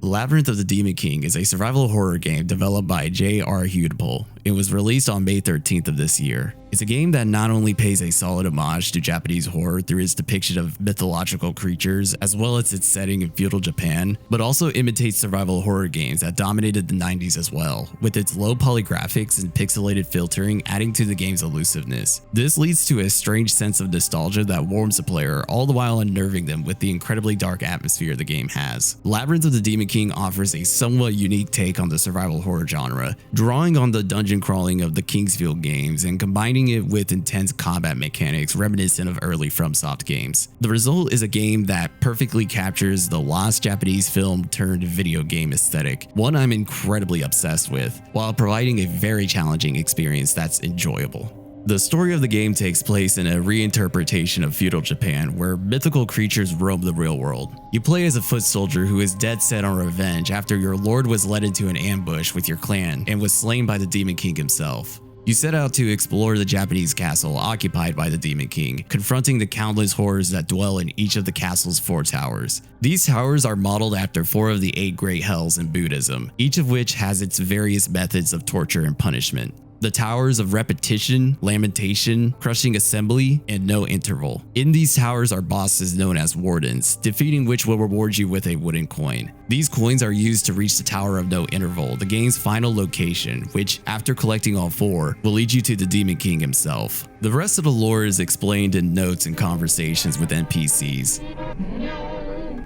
Labyrinth of the Demon King is a survival horror game developed by J.R. Feudal. It was released on May 13th of this year. It's a game that not only pays a solid homage to Japanese horror through its depiction of mythological creatures as well as its setting in feudal Japan, but also imitates survival horror games that dominated the 90s as well, with its low poly graphics and pixelated filtering adding to the game's elusiveness. This leads to a strange sense of nostalgia that warms the player, all the while unnerving them with the incredibly dark atmosphere the game has. Labyrinth of the Demon King offers a somewhat unique take on the survival horror genre, drawing on the dungeon crawling of the Kingsfield games and combining it with intense combat mechanics reminiscent of early FromSoft games. The result is a game that perfectly captures the lost Japanese film turned video game aesthetic, one I'm incredibly obsessed with, while providing a very challenging experience that's enjoyable. The story of the game takes place in a reinterpretation of feudal Japan, where mythical creatures roam the real world. You play as a foot soldier who is dead set on revenge after your lord was led into an ambush with your clan and was slain by the Demon King himself. You set out to explore the Japanese castle occupied by the Demon King, confronting the countless horrors that dwell in each of the castle's 4 towers. These towers are modeled after 4 of the 8 great hells in Buddhism, each of which has its various methods of torture and punishment. The towers of repetition, lamentation, crushing assembly, and no interval. In these towers are bosses known as wardens, defeating which will reward you with a wooden coin. These coins are used to reach the Tower of No Interval, the game's final location, which, after collecting all 4, will lead you to the Demon King himself. The rest of the lore is explained in notes and conversations with NPCs.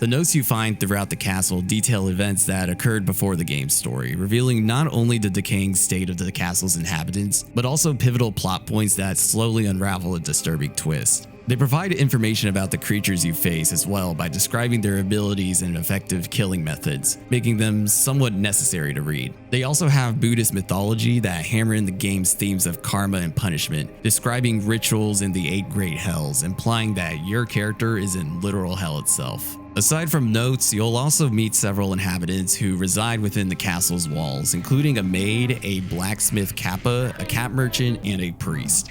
The notes you find throughout the castle detail events that occurred before the game's story, revealing not only the decaying state of the castle's inhabitants, but also pivotal plot points that slowly unravel a disturbing twist. They provide information about the creatures you face as well by describing their abilities and effective killing methods, making them somewhat necessary to read. They also have Buddhist mythology that hammer in the game's themes of karma and punishment, describing rituals in the 8 great hells, implying that your character is in literal hell itself. Aside from notes, you'll also meet several inhabitants who reside within the castle's walls, including a maid, a blacksmith kappa, a cat merchant, and a priest.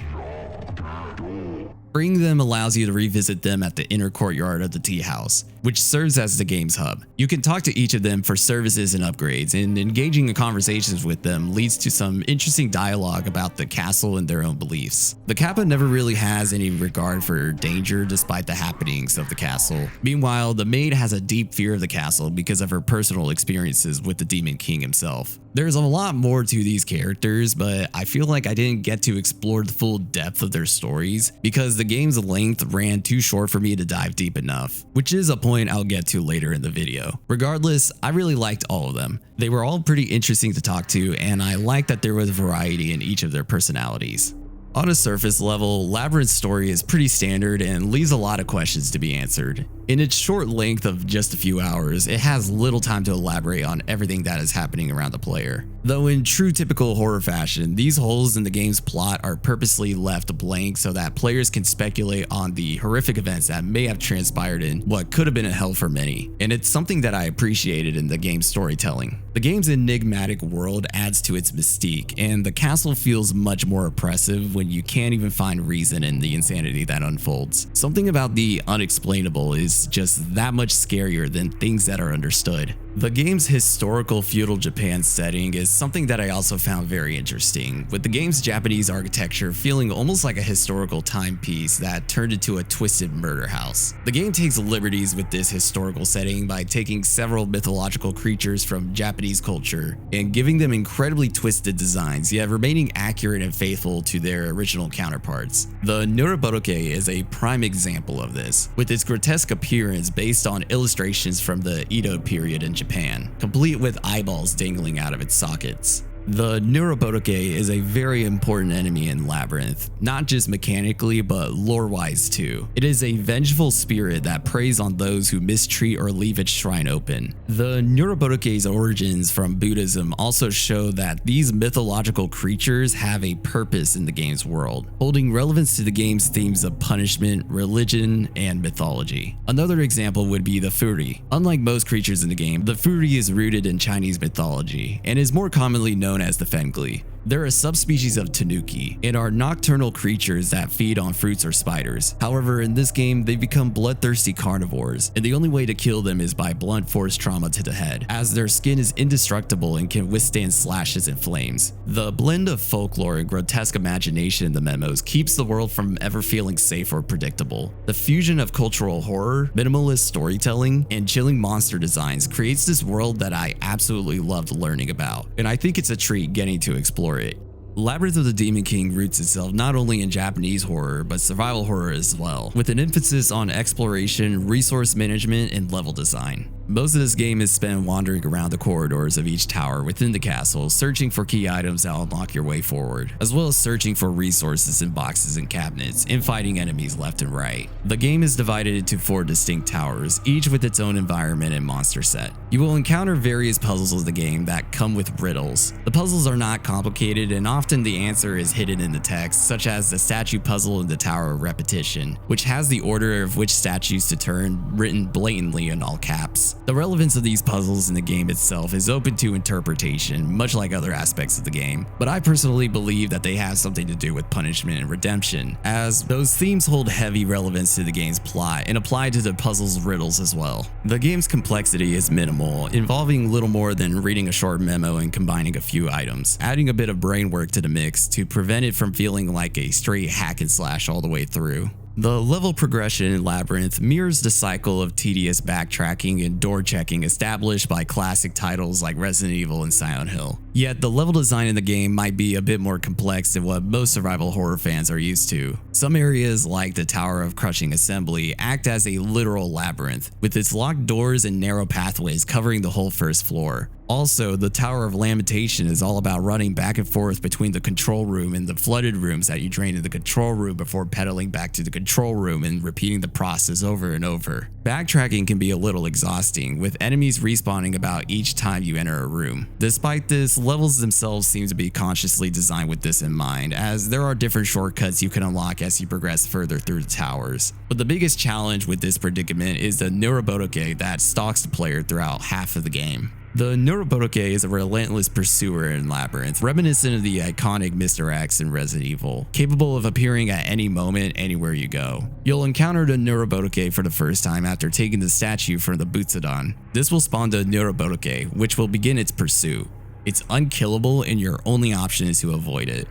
Freeing them allows you to revisit them at the inner courtyard of the tea house, which serves as the game's hub. You can talk to each of them for services and upgrades, and engaging in conversations with them leads to some interesting dialogue about the castle and their own beliefs. The Kappa never really has any regard for danger despite the happenings of the castle. Meanwhile, the maid has a deep fear of the castle because of her personal experiences with the Demon King himself. There's a lot more to these characters, but I feel like I didn't get to explore the full depth of their stories because the game's length ran too short for me to dive deep enough, which is a point I'll get to later in the video. Regardless, I really liked all of them. They were all pretty interesting to talk to, and I liked that there was variety in each of their personalities. On a surface level, Labyrinth's story is pretty standard and leaves a lot of questions to be answered. In its short length of just a few hours, it has little time to elaborate on everything that is happening around the player. Though in true typical horror fashion, these holes in the game's plot are purposely left blank so that players can speculate on the horrific events that may have transpired in what could have been a hell for many, and it's something that I appreciated in the game's storytelling. The game's enigmatic world adds to its mystique, and the castle feels much more oppressive when you can't even find reason in the insanity that unfolds. Something about the unexplainable is just that much scarier than things that are understood. The game's historical feudal Japan setting is something that I also found very interesting, with the game's Japanese architecture feeling almost like a historical timepiece that turned into a twisted murder house. The game takes liberties with this historical setting by taking several mythological creatures from Japanese culture and giving them incredibly twisted designs, yet remaining accurate and faithful to their original counterparts. The Nurobo is a prime example of this, with its grotesque appearance based on illustrations from the Edo period in Japan, complete with eyeballs dangling out of its sockets. The Nurobo is a very important enemy in Labyrinth, not just mechanically but lore-wise too. It is a vengeful spirit that preys on those who mistreat or leave its shrine open. The Nurobo's origins from Buddhism also show that these mythological creatures have a purpose in the game's world, holding relevance to the game's themes of punishment, religion, and mythology. Another example would be the Fury. Unlike most creatures in the game, the Fury is rooted in Chinese mythology and is more commonly known as the Fengli. They're a subspecies of tanuki and are nocturnal creatures that feed on fruits or spiders. However, in this game, they become bloodthirsty carnivores, and the only way to kill them is by blunt force trauma to the head, as their skin is indestructible and can withstand slashes and flames. The blend of folklore and grotesque imagination in the memos keeps the world from ever feeling safe or predictable. The fusion of cultural horror, minimalist storytelling, and chilling monster designs creates this world that I absolutely loved learning about, and I think it's a treat getting to explore it. Labyrinth of the Demon King roots itself not only in Japanese horror, but survival horror as well, with an emphasis on exploration, resource management, and level design. Most of this game is spent wandering around the corridors of each tower within the castle, searching for key items that unlock your way forward, as well as searching for resources in boxes and cabinets, and fighting enemies left and right. The game is divided into 4 distinct towers, each with its own environment and monster set. You will encounter various puzzles in the game that come with riddles. The puzzles are not complicated, and often the answer is hidden in the text, such as the statue puzzle in the Tower of Repetition, which has the order of which statues to turn written blatantly in all caps. The relevance of these puzzles in the game itself is open to interpretation, much like other aspects of the game, but I personally believe that they have something to do with punishment and redemption, as those themes hold heavy relevance to the game's plot and apply to the puzzle's riddles as well. The game's complexity is minimal, involving little more than reading a short memo and combining a few items, adding a bit of brain work to the mix to prevent it from feeling like a straight hack and slash all the way through. The level progression in Labyrinth mirrors the cycle of tedious backtracking and door checking established by classic titles like Resident Evil and Silent Hill. Yet the level design in the game might be a bit more complex than what most survival horror fans are used to. Some areas like the Tower of Crushing Assembly act as a literal labyrinth, with its locked doors and narrow pathways covering the whole first floor. Also, the Tower of Lamentation is all about running back and forth between the control room and the flooded rooms that you drain in the control room before pedaling back to the control room and repeating the process over and over. Backtracking can be a little exhausting, with enemies respawning about each time you enter a room. Despite this, levels themselves seem to be consciously designed with this in mind, as there are different shortcuts you can unlock as you progress further through the towers. But the biggest challenge with this predicament is the Nurobo that stalks the player throughout half of the game. The Nurobo is a relentless pursuer in Labyrinth, reminiscent of the iconic Mr. X in Resident Evil, capable of appearing at any moment, anywhere you go. You'll encounter the Nurobo for the first time after taking the statue from the Butsudan. This will spawn the Nurobo, which will begin its pursuit. It's unkillable, and your only option is to avoid it.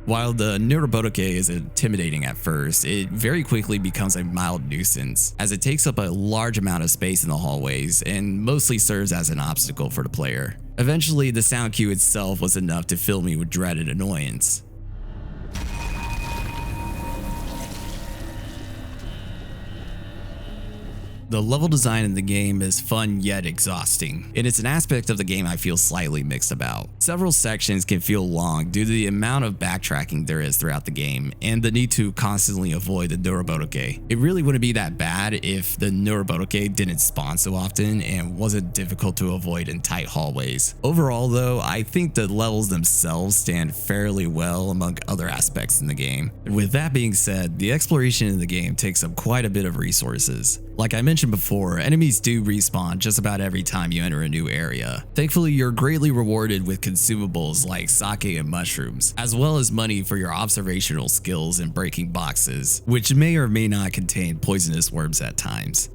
While the Nurobo is intimidating at first, it very quickly becomes a mild nuisance, as it takes up a large amount of space in the hallways and mostly serves as an obstacle for the player. Eventually, the sound cue itself was enough to fill me with dread and annoyance. The level design in the game is fun yet exhausting, and it's an aspect of the game I feel slightly mixed about. Several sections can feel long due to the amount of backtracking there is throughout the game, and the need to constantly avoid the Nurobo. It really wouldn't be that bad if the Nurobo didn't spawn so often and wasn't difficult to avoid in tight hallways. Overall though, I think the levels themselves stand fairly well among other aspects in the game. With that being said, the exploration in the game takes up quite a bit of resources. Like I mentioned before, enemies do respawn just about every time you enter a new area. Thankfully, you're greatly rewarded with consumables like sake and mushrooms, as well as money for your observational skills in breaking boxes, which may or may not contain poisonous worms at times.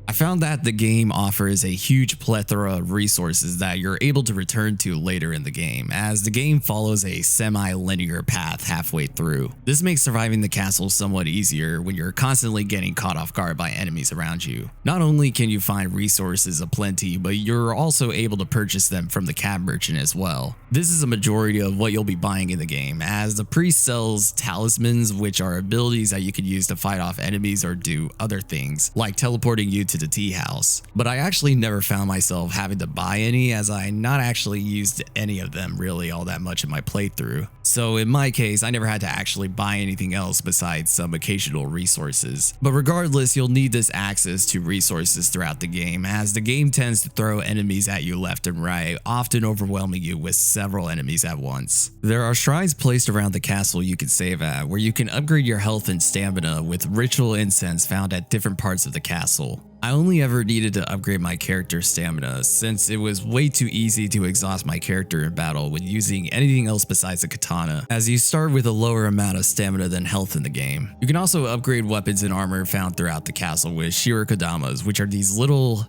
I found that the game offers a huge plethora of resources that you're able to return to later in the game, as the game follows a semi-linear path halfway through. This makes surviving the castle somewhat easier when you're constantly getting caught off guard by enemies around you. Not only can you find resources aplenty, but you're also able to purchase them from the cab merchant as well. This is a majority of what you'll be buying in the game, as the priest sells talismans, which are abilities that you can use to fight off enemies or do other things, like teleporting you to the tea house. But I actually never found myself having to buy any, as I not actually used any of them really all that much in my playthrough. So in my case, I never had to actually buy anything else besides some occasional resources. But regardless, you'll need this access to resources throughout the game, as the game tends to throw enemies at you left and right, often overwhelming you with several enemies at once. There are shrines placed around the castle you can save at, where you can upgrade your health and stamina with ritual incense found at different parts of the castle. I only ever needed to upgrade my character's stamina since it was way too easy to exhaust my character in battle when using anything else besides a katana, as you start with a lower amount of stamina than health in the game. You can also upgrade weapons and armor found throughout the castle with shirakodamas, which are these little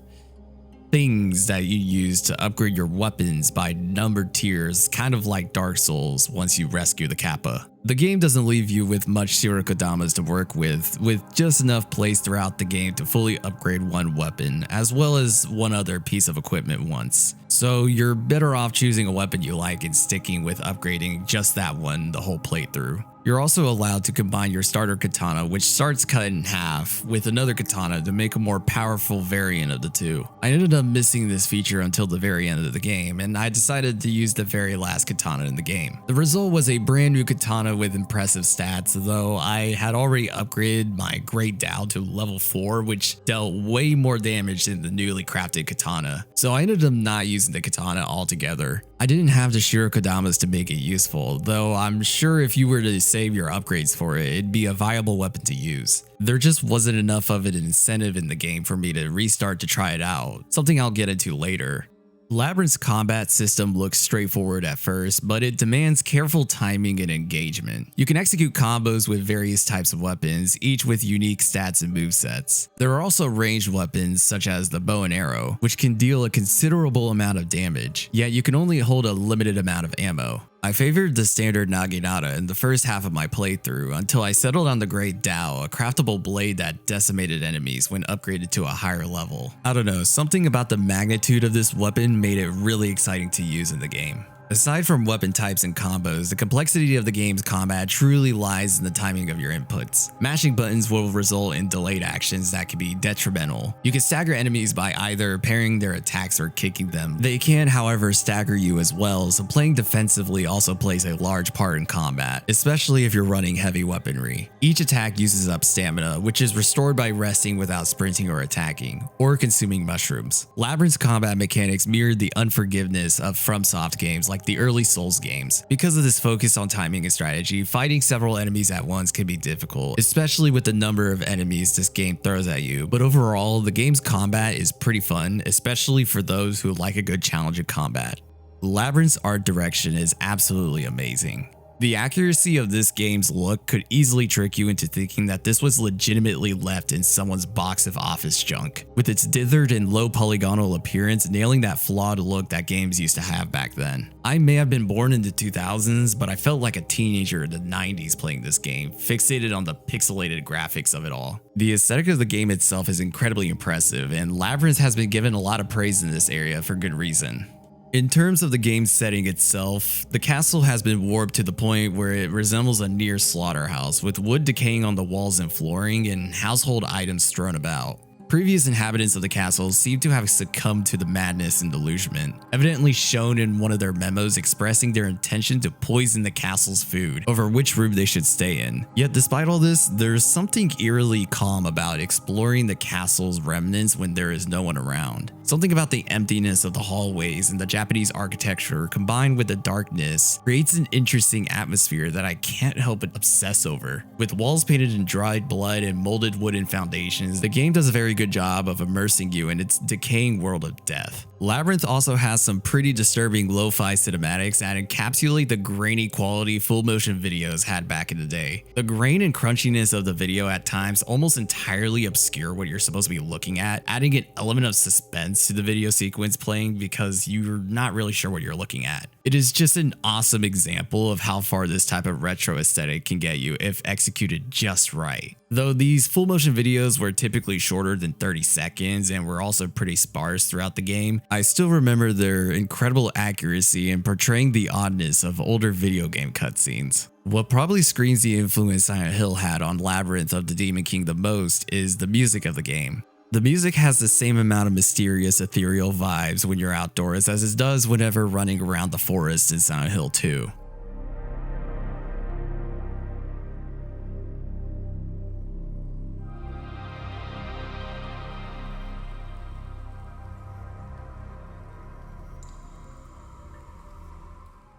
things that you use to upgrade your weapons by numbered tiers, kind of like Dark Souls once you rescue the Kappa. The game doesn't leave you with much shirakodamas to work with just enough place throughout the game to fully upgrade one weapon, as well as one other piece of equipment once. So you're better off choosing a weapon you like and sticking with upgrading just that one the whole playthrough. You're also allowed to combine your starter katana, which starts cut in half, with another katana to make a more powerful variant of the two. I ended up missing this feature until the very end of the game, and I decided to use the very last katana in the game. The result was a brand new katana with impressive stats, though I had already upgraded my Great Dao to level 4, which dealt way more damage than the newly crafted katana. So I ended up not using the katana altogether. I didn't have the shirakodamas to make it useful, though I'm sure if you were to save your upgrades for it, it'd be a viable weapon to use. There just wasn't enough of an incentive in the game for me to restart to try it out, something I'll get into later. Labyrinth's combat system looks straightforward at first, but it demands careful timing and engagement. You can execute combos with various types of weapons, each with unique stats and movesets. There are also ranged weapons such as the bow and arrow, which can deal a considerable amount of damage, yet you can only hold a limited amount of ammo. I favored the standard naginata in the first half of my playthrough until I settled on the Great Dao, a craftable blade that decimated enemies when upgraded to a higher level. I don't know, something about the magnitude of this weapon made it really exciting to use in the game. Aside from weapon types and combos, the complexity of the game's combat truly lies in the timing of your inputs. Mashing buttons will result in delayed actions that can be detrimental. You can stagger enemies by either parrying their attacks or kicking them. They can, however, stagger you as well, so playing defensively also plays a large part in combat, especially if you're running heavy weaponry. Each attack uses up stamina, which is restored by resting without sprinting or attacking, or consuming mushrooms. Labyrinth's combat mechanics mirrored the unforgiveness of FromSoft games like the early Souls games. Because of this focus on timing and strategy, fighting several enemies at once can be difficult, especially with the number of enemies this game throws at you. But overall, the game's combat is pretty fun, especially for those who like a good challenge in combat. Labyrinth's art direction is absolutely amazing. The accuracy of this game's look could easily trick you into thinking that this was legitimately left in someone's box of office junk, with its dithered and low polygonal appearance nailing that flawed look that games used to have back then. I may have been born in the 2000s, but I felt like a teenager in the 90s playing this game, fixated on the pixelated graphics of it all. The aesthetic of the game itself is incredibly impressive, and Labyrinth has been given a lot of praise in this area for good reason. In terms of the game's setting itself, the castle has been warped to the point where it resembles a near slaughterhouse, with wood decaying on the walls and flooring and household items strewn about. Previous inhabitants of the castle seem to have succumbed to the madness and delusionment, evidently shown in one of their memos expressing their intention to poison the castle's food over which room they should stay in. Yet despite all this, there's something eerily calm about exploring the castle's remnants when there is no one around. Something about the emptiness of the hallways and the Japanese architecture combined with the darkness creates an interesting atmosphere that I can't help but obsess over. With walls painted in dried blood and molded wooden foundations, the game does a very good job of immersing you in its decaying world of death. Labyrinth also has some pretty disturbing lo-fi cinematics that encapsulate the grainy quality full motion videos had back in the day. The grain and crunchiness of the video at times almost entirely obscure what you're supposed to be looking at, adding an element of suspense to the video sequence playing because you're not really sure what you're looking at. It is just an awesome example of how far this type of retro aesthetic can get you if executed just right. Though these full motion videos were typically shorter than 30 seconds and were also pretty sparse throughout the game, I still remember their incredible accuracy in portraying the oddness of older video game cutscenes. What probably screams the influence Silent Hill had on Labyrinth of the Demon King the most is the music of the game. The music has the same amount of mysterious, ethereal vibes when you're outdoors as it does whenever running around the forest in Silent Hill 2.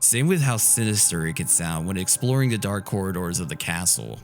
Same with how sinister it can sound when exploring the dark corridors of the castle.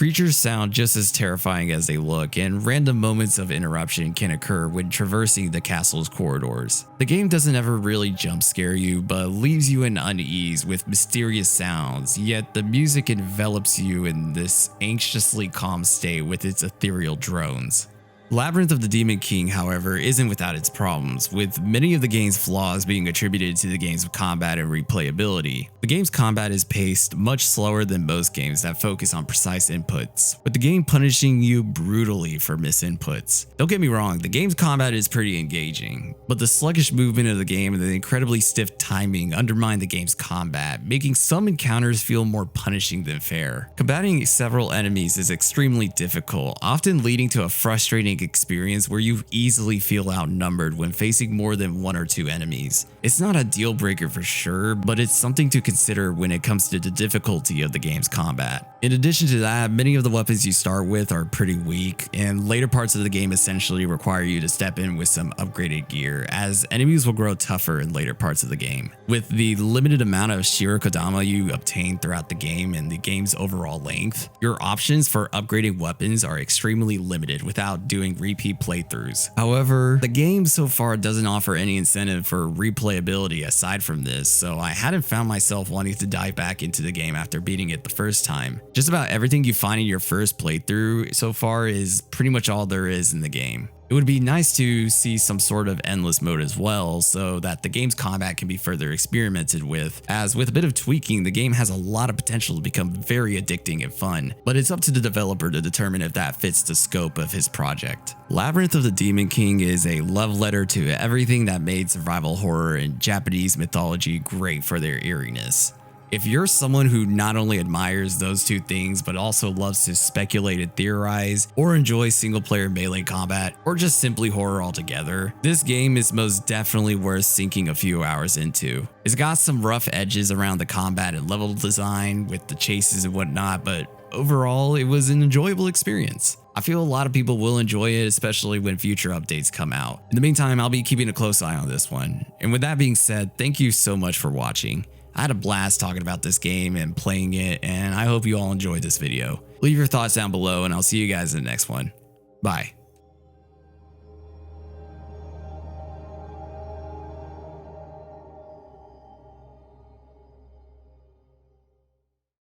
creatures sound just as terrifying as they look, and random moments of interruption can occur when traversing the castle's corridors. The game doesn't ever really jump scare you, but leaves you in unease with mysterious sounds, yet the music envelops you in this anxiously calm state with its ethereal drones. Labyrinth of the Demon King, however, isn't without its problems, with many of the game's flaws being attributed to the game's combat and replayability. The game's combat is paced much slower than most games that focus on precise inputs, with the game punishing you brutally for misinputs. Don't get me wrong, the game's combat is pretty engaging, but the sluggish movement of the game and the incredibly stiff timing undermine the game's combat, making some encounters feel more punishing than fair. Combating several enemies is extremely difficult, often leading to a frustrating experience where you easily feel outnumbered when facing more than one or two enemies. It's not a deal breaker for sure, but it's something to consider when it comes to the difficulty of the game's combat. In addition to that, many of the weapons you start with are pretty weak, and later parts of the game essentially require you to step in with some upgraded gear, as enemies will grow tougher in later parts of the game. With the limited amount of Shirakodama you obtain throughout the game and the game's overall length, your options for upgrading weapons are extremely limited without doing repeat playthroughs. However, the game so far doesn't offer any incentive for replayability aside from this, so I hadn't found myself wanting to dive back into the game after beating it the first time. Just about everything you find in your first playthrough so far is pretty much all there is in the game. It would be nice to see some sort of endless mode as well, so that the game's combat can be further experimented with, as with a bit of tweaking, the game has a lot of potential to become very addicting and fun, but it's up to the developer to determine if that fits the scope of his project. Labyrinth of the Demon King is a love letter to everything that made survival horror and Japanese mythology great for their eeriness. If you're someone who not only admires those two things, but also loves to speculate and theorize, or enjoys single-player melee combat, or just simply horror altogether, this game is most definitely worth sinking a few hours into. It's got some rough edges around the combat and level design with the chases and whatnot, but overall, it was an enjoyable experience. I feel a lot of people will enjoy it, especially when future updates come out. In the meantime, I'll be keeping a close eye on this one. And with that being said, thank you so much for watching. I had a blast talking about this game and playing it, and I hope you all enjoyed this video. Leave your thoughts down below, and I'll see you guys in the next one. Bye.